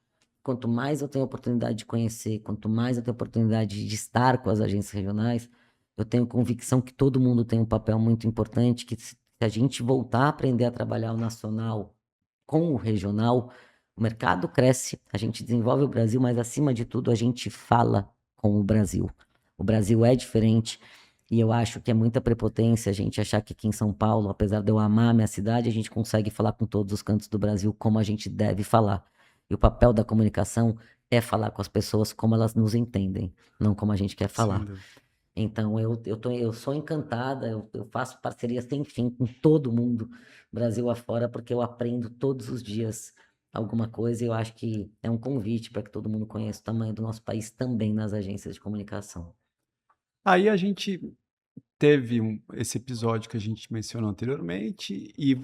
quanto mais eu tenho oportunidade de conhecer, quanto mais eu tenho oportunidade de estar com as agências regionais, eu tenho convicção que todo mundo tem um papel muito importante, que se a gente voltar a aprender a trabalhar o nacional com o regional, o mercado cresce, a gente desenvolve o Brasil, mas acima de tudo a gente fala com o Brasil. O Brasil é diferente e eu acho que é muita prepotência a gente achar que aqui em São Paulo, apesar de eu amar a minha cidade, a gente consegue falar com todos os cantos do Brasil como a gente deve falar. E o papel da comunicação é falar com as pessoas como elas nos entendem, não como a gente quer sem falar. dúvida. Então, eu sou encantada, eu faço parceria sem fim com todo mundo, Brasil afora, porque eu aprendo todos os dias alguma coisa e eu acho que é um convite para que todo mundo conheça o tamanho do nosso país também nas agências de comunicação. Aí a gente teve esse episódio que a gente mencionou anteriormente e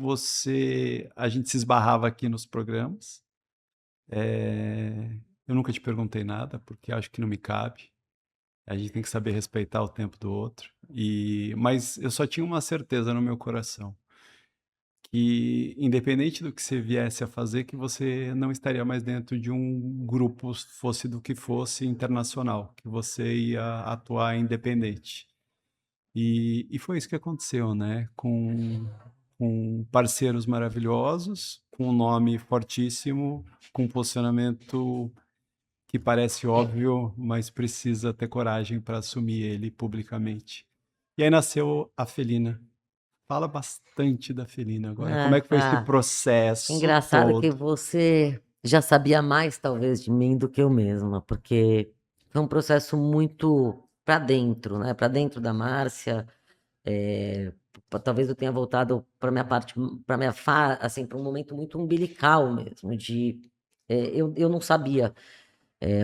a gente se esbarrava aqui nos programas. Eu nunca te perguntei nada, porque acho que não me cabe. A gente tem que saber respeitar o tempo do outro. Mas eu só tinha uma certeza no meu coração, que independente do que você viesse a fazer, que você não estaria mais dentro de um grupo, fosse do que fosse, internacional, que você ia atuar independente. E foi isso que aconteceu, né? Com parceiros maravilhosos, com um nome fortíssimo, com um posicionamento que parece óbvio, mas precisa ter coragem para assumir ele publicamente. E aí nasceu a Felina. Fala bastante da Felina agora. Como Ah, é que foi esse tá. processo Engraçado que todo? você já sabia mais, talvez, de mim do que eu mesma, porque foi um processo muito para dentro, né? Para dentro da Márcia. Talvez eu tenha voltado para minha parte, para minha assim, para um momento muito umbilical mesmo, eu não sabia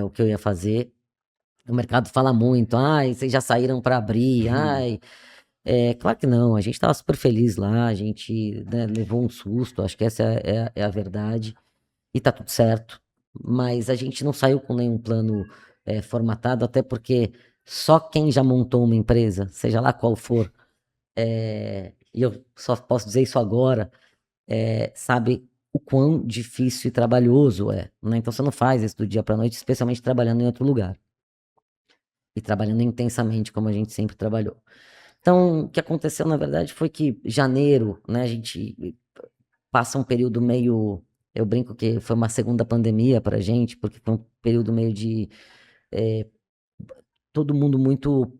o que eu ia fazer. O mercado fala muito, ai, vocês já saíram para abrir, ai. Claro que não, a gente estava super feliz lá, a gente, né, levou um susto, acho que essa é a verdade, e tá tudo certo. Mas a gente não saiu com nenhum plano formatado, até porque só quem já montou uma empresa, seja lá qual for, e eu só posso dizer isso agora, sabe o quão difícil e trabalhoso é, né? Então você não faz isso do dia para noite, especialmente trabalhando em outro lugar. e trabalhando intensamente como a gente sempre trabalhou. Então, o que aconteceu, na verdade, foi que janeiro, né, a gente passa um período meio. Eu brinco que foi uma segunda pandemia para a gente, porque foi um período meio de todo mundo muito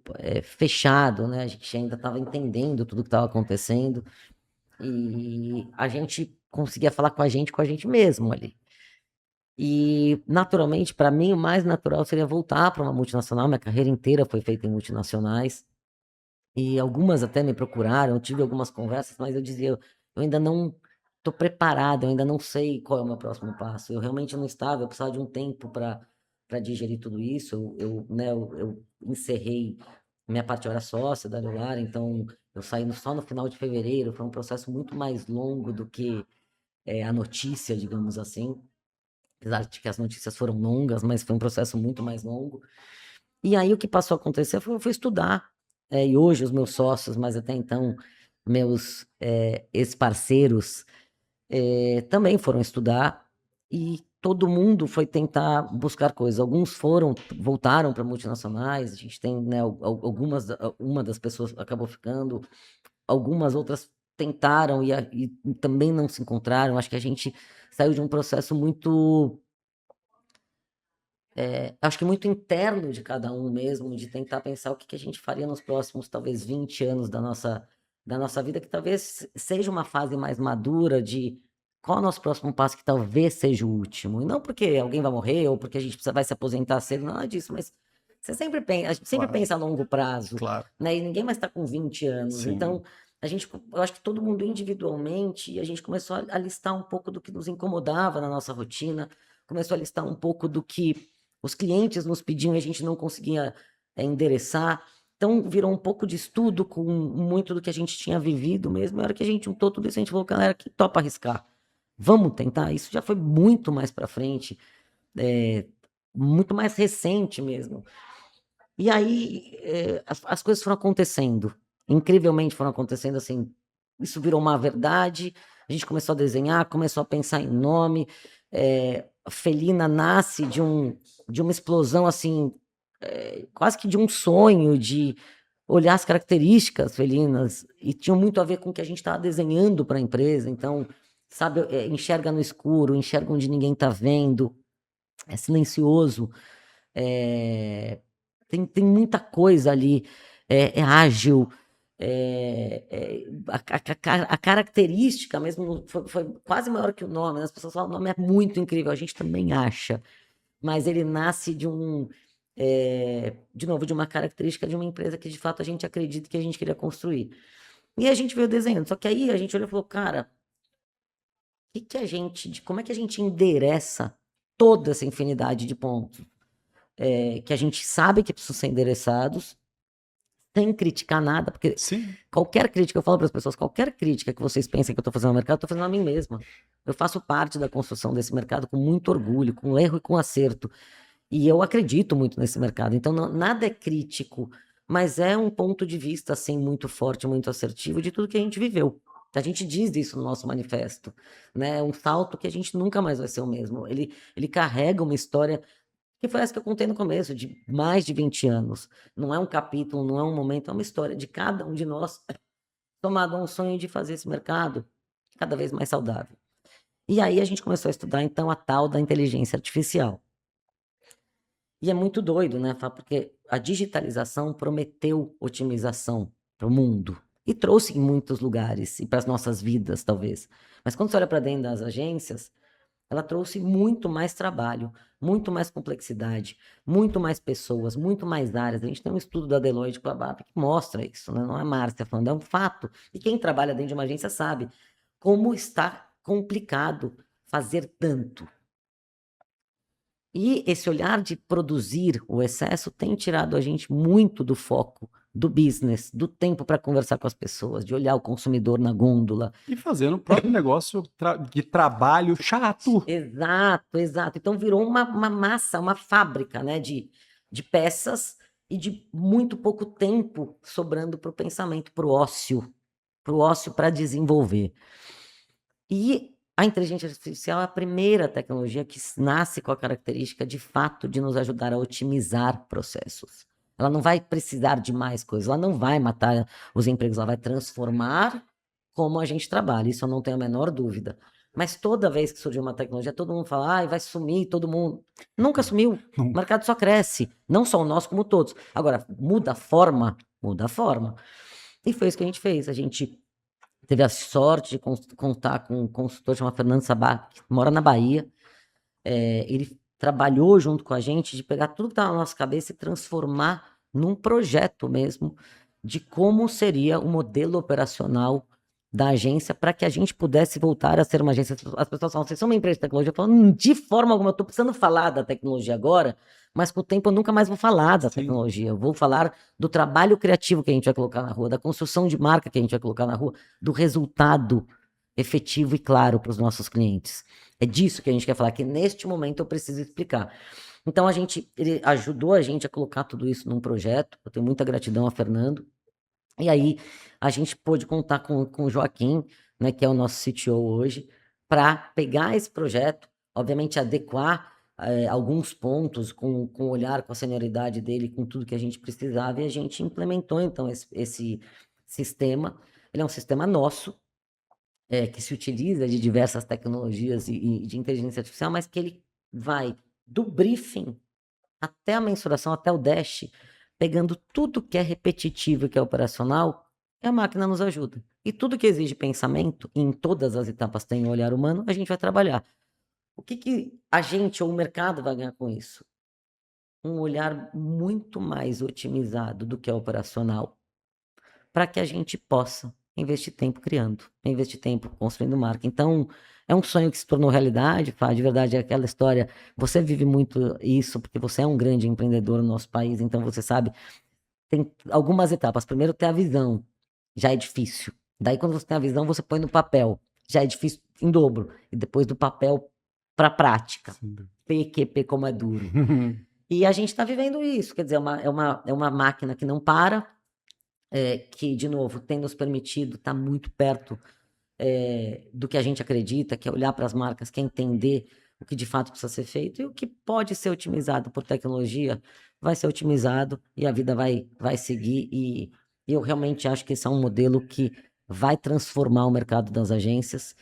fechado, né? A gente ainda estava entendendo tudo que estava acontecendo e a gente conseguia falar com a gente mesmo ali. E, naturalmente, para mim, o mais natural seria voltar para uma multinacional. Minha carreira inteira foi feita em multinacionais. E algumas até me procuraram, eu tive algumas conversas, mas eu dizia, eu ainda não estou preparado, eu ainda não sei qual é o meu próximo passo. Eu realmente não estava, eu precisava de um tempo para digerir tudo isso. Né, eu encerrei, minha parte eu era sócia da Adelar, então eu saí só no final de fevereiro, foi um processo muito mais longo do que a notícia, digamos assim. Apesar de que as notícias foram longas, mas foi um processo muito mais longo. E aí o que passou a acontecer foi eu fui estudar. E hoje os meus sócios, mas até então meus ex-parceiros, também foram estudar e todo mundo foi tentar buscar coisas. Alguns voltaram para multinacionais, a gente tem, né, uma das pessoas acabou ficando, algumas outras tentaram e também não se encontraram. Acho que a gente saiu de um processo muito acho que muito interno de cada um mesmo, de tentar pensar o que que a gente faria nos próximos, talvez, 20 anos da nossa vida, que talvez seja uma fase mais madura de qual é o nosso próximo passo, que talvez seja o último. E não porque alguém vai morrer ou porque a gente vai se aposentar cedo, nada disso, mas a gente sempre Claro, pensa a longo prazo, claro. né? E ninguém mais está com 20 anos. Sim. Então, eu acho que todo mundo individualmente, e a gente começou a listar um pouco do que nos incomodava na nossa rotina, começou a listar um pouco do que os clientes nos pediam e a gente não conseguia endereçar. Então, virou um pouco de estudo com muito do que a gente tinha vivido mesmo. Na hora que a gente juntou tudo isso, a gente falou, galera, que topa arriscar? Vamos tentar? Isso já foi muito mais para frente, é, muito mais recente mesmo. E aí, as coisas foram acontecendo. Incrivelmente foram acontecendo assim. Isso virou uma verdade. A gente começou a desenhar, começou a pensar em nome. A Felina nasce de uma explosão assim, quase que de um sonho de olhar as características felinas e tinham muito a ver com o que a gente estava desenhando para a empresa. Então, sabe, enxerga no escuro, enxerga onde ninguém está vendo, é silencioso, tem muita coisa ali, é ágil, a característica mesmo foi quase maior que o nome, né? As pessoas falam, o nome é muito incrível, a gente também acha, mas ele nasce de novo, de uma característica de uma empresa que de fato a gente acredita que a gente queria construir. E a gente veio desenhando, só que aí a gente olhou e falou, cara, como é que a gente endereça toda essa infinidade de pontos? Que a gente sabe que precisam ser endereçados, sem criticar nada, porque Sim. qualquer crítica, eu falo para as pessoas, qualquer crítica que vocês pensem que eu estou fazendo no mercado, eu estou fazendo a mim mesma. Eu faço parte da construção desse mercado com muito orgulho, com erro e com acerto. E eu acredito muito nesse mercado. Então, nada é crítico, mas é um ponto de vista, assim, muito forte, muito assertivo de tudo que a gente viveu. A gente diz isso no nosso manifesto, né? É um salto que a gente nunca mais vai ser o mesmo. Ele carrega uma história que foi essa que eu contei no começo, de mais de 20 anos. Não é um capítulo, não é um momento, é uma história de cada um de nós tomado a um sonho de fazer esse mercado cada vez mais saudável. E aí a gente começou a estudar, então, a tal da inteligência artificial. E é muito doido, né, Fá? Porque a digitalização prometeu otimização para o mundo e trouxe em muitos lugares e para as nossas vidas, talvez. Mas quando você olha para dentro das agências, ela trouxe muito mais trabalho, muito mais complexidade, muito mais pessoas, muito mais áreas. A gente tem um estudo da Deloitte com a BAP que mostra isso, né? Não é Márcia falando, é um fato. E quem trabalha dentro de uma agência sabe como está complicado fazer tanto. E esse olhar de produzir o excesso tem tirado a gente muito do foco do business, do tempo para conversar com as pessoas, de olhar o consumidor na gôndola. E fazendo o próprio negócio de trabalho chato. Exato, exato. Então virou uma massa, uma fábrica, né, de peças e de muito pouco tempo sobrando para o pensamento, para o ócio para desenvolver. E a inteligência artificial é a primeira tecnologia que nasce com a característica de fato de nos ajudar a otimizar processos. Ela não vai precisar de mais coisas, ela não vai matar os empregos, ela vai transformar como a gente trabalha, isso eu não tenho a menor dúvida. Mas toda vez que surgiu uma tecnologia, todo mundo fala, vai sumir todo mundo. Nunca sumiu. O Nunca. mercado só cresce. Não só o nosso, como todos. Agora, muda a forma, muda a forma. E foi isso que a gente fez. A gente teve a sorte de contar com um consultor chamado Fernando Sabá, que mora na Bahia. Ele trabalhou junto com a gente de pegar tudo que estava na nossa cabeça e transformar num projeto mesmo de como seria o modelo operacional da agência para que a gente pudesse voltar a ser uma agência. As pessoas falam, vocês são uma empresa de tecnologia? Eu falo, de forma alguma, eu estou precisando falar da tecnologia agora, mas com o tempo eu nunca mais vou falar da Sim. tecnologia. Eu vou falar do trabalho criativo que a gente vai colocar na rua, da construção de marca que a gente vai colocar na rua, do resultado efetivo e claro para os nossos clientes. É disso que a gente quer falar, que neste momento eu preciso explicar. Então, ele ajudou a gente a colocar tudo isso num projeto. Eu tenho muita gratidão a Fernando. E aí, a gente pôde contar com o Joaquim, né, que é o nosso CTO hoje, para pegar esse projeto, obviamente adequar alguns pontos com o olhar, com a senioridade dele, com tudo que a gente precisava, e a gente implementou, então, esse sistema. Ele é um sistema nosso, que se utiliza de diversas tecnologias e de inteligência artificial, mas que ele vai do briefing até a mensuração, até o dash, pegando tudo que é repetitivo e que é operacional, e a máquina nos ajuda. E tudo que exige pensamento, e em todas as etapas tem o olhar humano, a gente vai trabalhar. O que a gente ou o mercado vai ganhar com isso? Um olhar muito mais otimizado do que é operacional, para que a gente possa investir tempo criando, investir tempo construindo marca. Então, é um sonho que se tornou realidade, Fá, de verdade, é aquela história, você vive muito isso, porque você é um grande empreendedor no nosso país, então você sabe, tem algumas etapas. Primeiro, ter a visão, já é difícil. Daí, quando você tem a visão, você põe no papel, já é difícil em dobro. E depois do papel para a prática. PQP como é duro. E a gente está vivendo isso, quer dizer, é uma máquina que não para, que, de novo, tem nos permitido estar muito perto do que a gente acredita, que é olhar para as marcas, que é entender o que de fato precisa ser feito e o que pode ser otimizado por tecnologia vai ser otimizado e a vida vai seguir. E eu realmente acho que esse é um modelo que vai transformar o mercado das agências.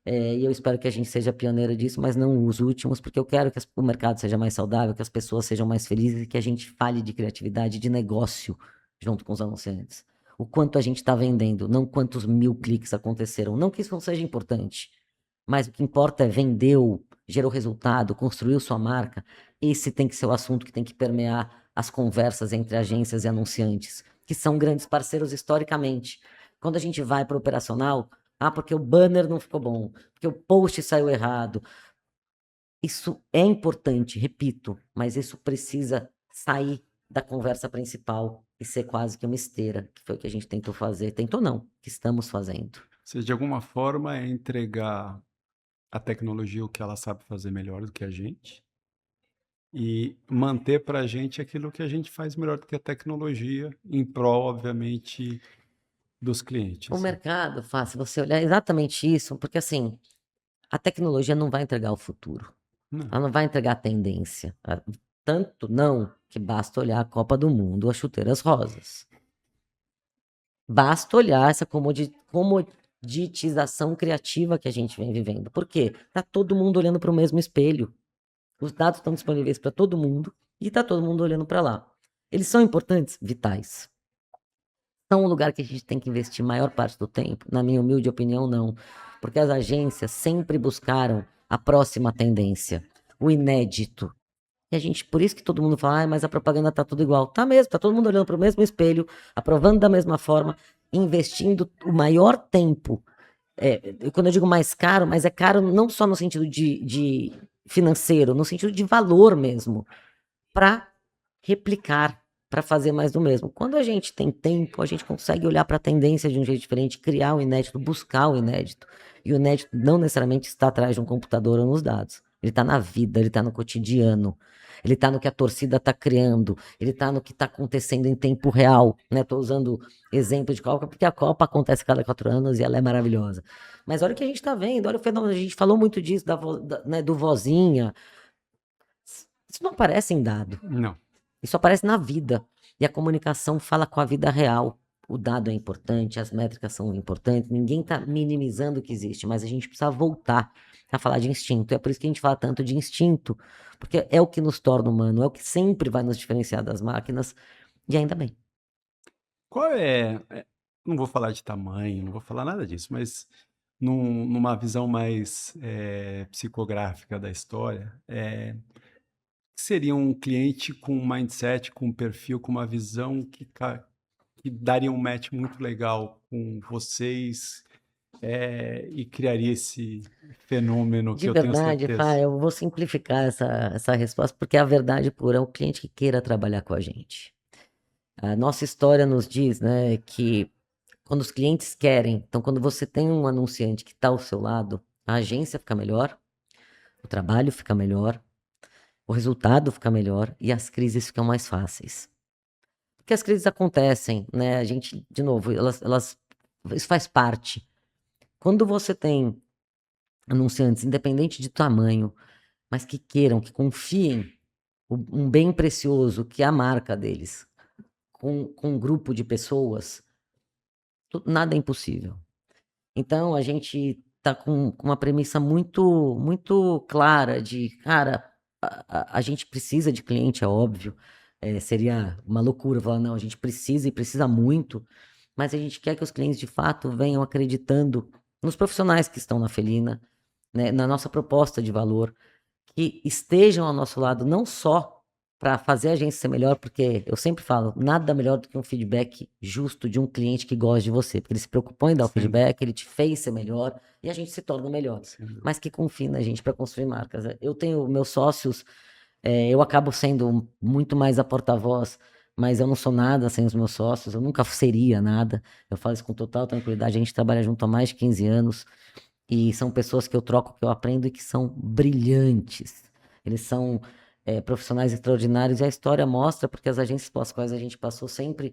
E eu espero que a gente seja pioneira disso, mas não os últimos, porque eu quero que o mercado seja mais saudável, que as pessoas sejam mais felizes e que a gente fale de criatividade, de negócio junto com os anunciantes. O quanto a gente está vendendo, não quantos 1000 cliques aconteceram. Não que isso não seja importante, mas o que importa é vendeu, gerou resultado, construiu sua marca. Esse tem que ser o assunto que tem que permear as conversas entre agências e anunciantes, que são grandes parceiros historicamente. Quando a gente vai para o operacional, porque o banner não ficou bom, porque o post saiu errado. Isso é importante, repito, mas isso precisa sair da conversa principal e ser quase que uma esteira, que foi o que a gente tentou fazer. Tentou não, que estamos fazendo. Você, de alguma forma, é entregar a tecnologia o que ela sabe fazer melhor do que a gente e manter para a gente aquilo que a gente faz melhor do que a tecnologia, em prol, obviamente, dos clientes. O mercado, se você olhar exatamente isso, porque assim, a tecnologia não vai entregar o futuro. Não. Ela não vai entregar a tendência. Tanto não que basta olhar a Copa do Mundo, as chuteiras rosas. Basta olhar essa comoditização criativa que a gente vem vivendo. Por quê? Tá todo mundo olhando para o mesmo espelho. Os dados estão disponíveis para todo mundo e tá todo mundo olhando para lá. Eles são importantes? Vitais. São um lugar que a gente tem que investir maior parte do tempo? Na minha humilde opinião, não. Porque as agências sempre buscaram a próxima tendência, o inédito. E a gente, por isso que todo mundo fala, mas a propaganda tá tudo igual. Tá mesmo, tá todo mundo olhando para o mesmo espelho, aprovando da mesma forma, investindo o maior tempo. Quando eu digo mais caro, mas é caro não só no sentido de financeiro, no sentido de valor mesmo, para replicar, para fazer mais do mesmo. Quando a gente tem tempo, a gente consegue olhar para a tendência de um jeito diferente, criar o inédito, buscar o inédito. E o inédito não necessariamente está atrás de um computador ou nos dados. Ele está na vida, ele está no cotidiano, ele está no que a torcida está criando, ele está no que está acontecendo em tempo real. Estou usando exemplo de Copa, porque a Copa acontece cada 4 anos e ela é maravilhosa. Mas olha o que a gente está vendo, olha o fenômeno, a gente falou muito disso, do vozinha. Isso não aparece em dado. Não. Isso aparece na vida. E a comunicação fala com a vida real. O dado é importante, as métricas são importantes, ninguém está minimizando o que existe, mas a gente precisa voltar a falar de instinto. É por isso que a gente fala tanto de instinto, porque é o que nos torna humano, é o que sempre vai nos diferenciar das máquinas, e ainda bem. Qual não vou falar de tamanho, não vou falar nada disso, mas numa visão mais psicográfica da história, seria um cliente com um mindset, com um perfil, com uma visão que daria um match muito legal com vocês, e criaria esse fenômeno De que eu tenho verdade, Fá, certeza. eu vou simplificar essa resposta, porque é a verdade pura, é o cliente que queira trabalhar com a gente. A nossa história nos diz, né, que quando os clientes querem, então quando você tem um anunciante que está ao seu lado, a agência fica melhor, o trabalho fica melhor, o resultado fica melhor e as crises ficam mais fáceis. Porque as crises acontecem, né? A gente, de novo, isso faz parte. Quando você tem anunciantes, independente de tamanho, mas que queiram, que confiem um bem precioso que é a marca deles, com um grupo de pessoas, nada é impossível. Então, a gente tá com uma premissa muito clara de, cara, a gente precisa de cliente, é óbvio. Seria uma loucura falar, não, a gente precisa e precisa muito, mas a gente quer que os clientes de fato venham acreditando nos profissionais que estão na Felina, né, na nossa proposta de valor, que estejam ao nosso lado não só para fazer a agência ser melhor, porque eu sempre falo, nada melhor do que um feedback justo de um cliente que gosta de você, porque ele se preocupou em dar o Sem feedback, ele te fez ser melhor e a gente se torna melhor, sem dúvida. mas que confie na gente para construir marcas. Eu tenho meus sócios, eu acabo sendo muito mais a porta-voz, mas eu não sou nada sem os meus sócios, eu nunca seria nada. Eu falo isso com total tranquilidade. A gente trabalha junto há mais de 15 anos. E são pessoas que eu troco, que eu aprendo e que são brilhantes. Eles são profissionais extraordinários e a história mostra, porque as agências pelas quais a gente passou sempre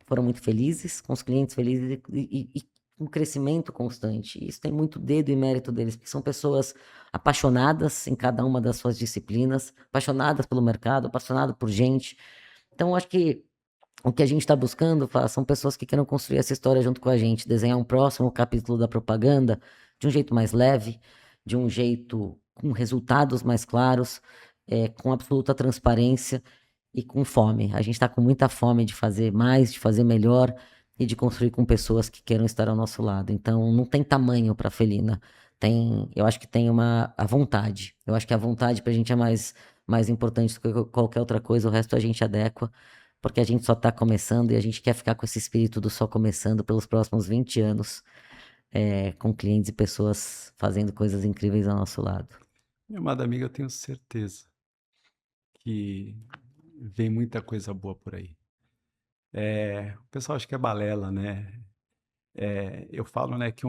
foram muito felizes, com os clientes felizes e um crescimento constante. E isso tem muito dedo e mérito deles, porque são pessoas apaixonadas em cada uma das suas disciplinas, apaixonadas pelo mercado, apaixonadas por gente. Então, eu acho que o que a gente está buscando, Fá, são pessoas que queiram construir essa história junto com a gente, desenhar um próximo capítulo da propaganda de um jeito mais leve, de um jeito com resultados mais claros, com absoluta transparência e com fome. A gente está com muita fome de fazer mais, de fazer melhor e de construir com pessoas que queiram estar ao nosso lado. Então, não tem tamanho para a Felina. Eu acho que tem a vontade. Eu acho que a vontade para a gente é mais importante do que qualquer outra coisa. O resto a gente adequa porque a gente só está começando e a gente quer ficar com esse espírito do só começando pelos próximos 20 anos, com clientes e pessoas fazendo coisas incríveis ao nosso lado. Minha amada amiga, eu tenho certeza que vem muita coisa boa por aí. O pessoal acha que é balela, né? Eu falo, né, que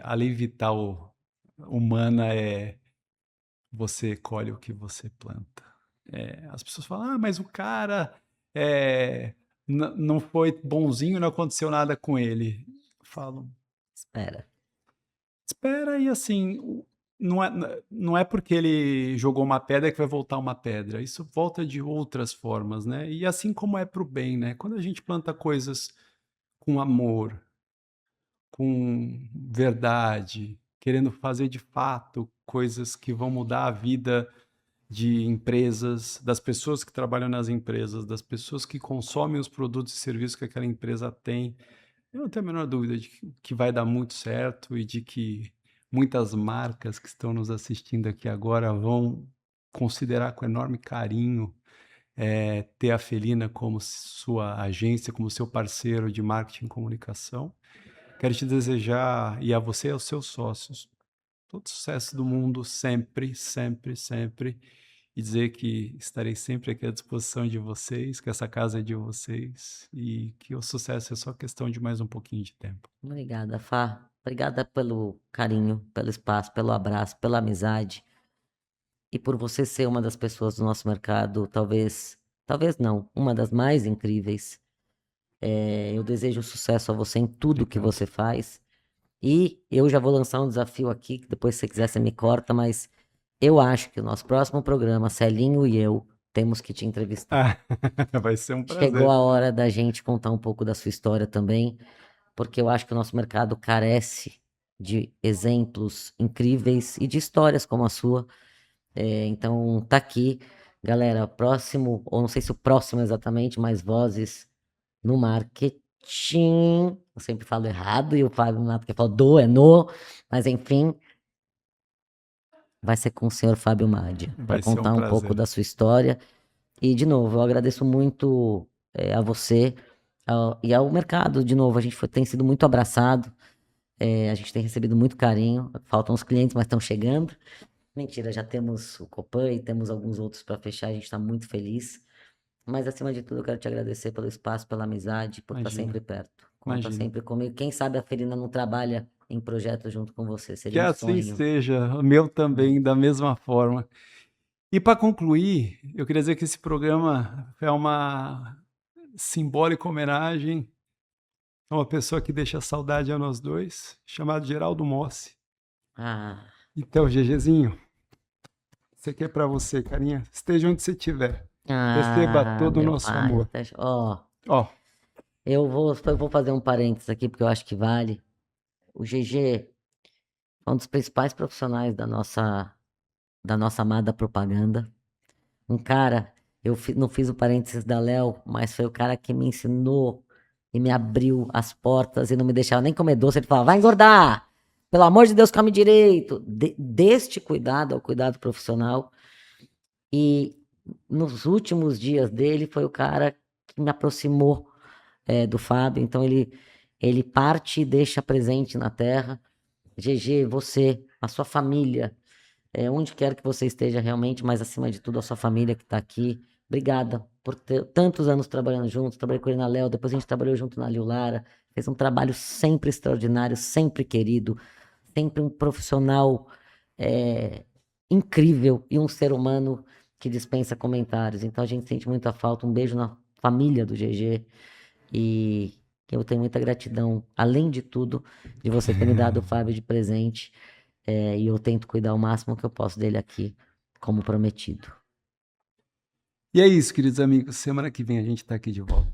a lei vital humana é você colhe o que você planta. As pessoas falam, mas o cara é, não foi bonzinho, não aconteceu nada com ele. Eu falo, Espera. espera e assim, não é porque ele jogou uma pedra que vai voltar uma pedra. Isso volta de outras formas, né? E assim como é pro bem, né? Quando a gente planta coisas com amor, com verdade, querendo fazer de fato coisas que vão mudar a vida de empresas, das pessoas que trabalham nas empresas, das pessoas que consomem os produtos e serviços que aquela empresa tem. Eu não tenho a menor dúvida de que vai dar muito certo e de que muitas marcas que estão nos assistindo aqui agora vão considerar com enorme carinho ter a Felina como sua agência, como seu parceiro de marketing e comunicação. Quero te desejar, e a você e aos seus sócios, todo sucesso do mundo, sempre, sempre, sempre. E dizer que estarei sempre aqui à disposição de vocês, que essa casa é de vocês e que o sucesso é só questão de mais um pouquinho de tempo. Obrigada, Fá. Obrigada pelo carinho, pelo espaço, pelo abraço, pela amizade e por você ser uma das pessoas do nosso mercado, talvez não, uma das mais incríveis. Eu desejo sucesso a você em tudo que Obrigado. você faz. E eu já vou lançar um desafio aqui, que depois se você quiser você me corta, mas eu acho que o nosso próximo programa, Celinho e eu, temos que te entrevistar. Vai ser um Chegou prazer. a hora da gente contar um pouco da sua história também, porque eu acho que o nosso mercado carece de exemplos incríveis e de histórias como a sua. Então, tá aqui, galera, próximo, ou não sei se o próximo exatamente, mas Vozes no Marketing. Eu sempre falo errado e o Fábio Mato que fala do, é no, mas enfim, vai ser com o senhor Fábio Madi, para Vai ser um contar um pouco prazer. da sua história. E, de novo, eu agradeço muito a você e ao mercado, de novo, a gente tem sido muito abraçado, a gente tem recebido muito carinho, faltam os clientes, mas estão chegando. Mentira, já temos o Copan e temos alguns outros para fechar, a gente está muito feliz. Mas, acima de tudo, eu quero te agradecer pelo espaço, pela amizade, por estar Imagina, sempre perto. Conta imagina. sempre comigo. Quem sabe a Ferina não trabalha em projeto junto com você, Que seria um assim sonho. seja, o meu também, da mesma forma. E para concluir, eu queria dizer que esse programa é uma simbólica homenagem a uma pessoa que deixa saudade a nós dois, chamado Geraldo Mossi. Ah, Então, GGzinho, isso aqui é para você, carinha. Esteja onde você estiver. Receba todo o meu nosso pai, amor. ó, Ó, eu vou fazer um parênteses aqui, porque eu acho que vale. O GG é um dos principais profissionais da nossa amada propaganda. Um cara, não fiz o parênteses da Léo, mas foi o cara que me ensinou e me abriu as portas e não me deixava nem comer doce. Ele falava, vai engordar! Pelo amor de Deus, come direito! Deste cuidado ao cuidado profissional. E nos últimos dias dele foi o cara que me aproximou do Fábio. Então ele parte e deixa presente na Terra. GG, você, a sua família, onde quer que você esteja realmente, mas acima de tudo a sua família que está aqui. Obrigada por ter tantos anos trabalhando juntos. Trabalhei com ele na Léo, depois a gente trabalhou junto na Liu Lara. Fez um trabalho sempre extraordinário, sempre querido, sempre um profissional é, incrível e um ser humano que dispensa comentários. Então a gente sente muita falta. Um beijo na família do GG e eu tenho muita gratidão, além de tudo, de você ter me dado o Fábio de presente. E eu tento cuidar o máximo que eu posso dele aqui, como prometido. e é isso, queridos amigos. Semana que vem a gente está aqui de volta.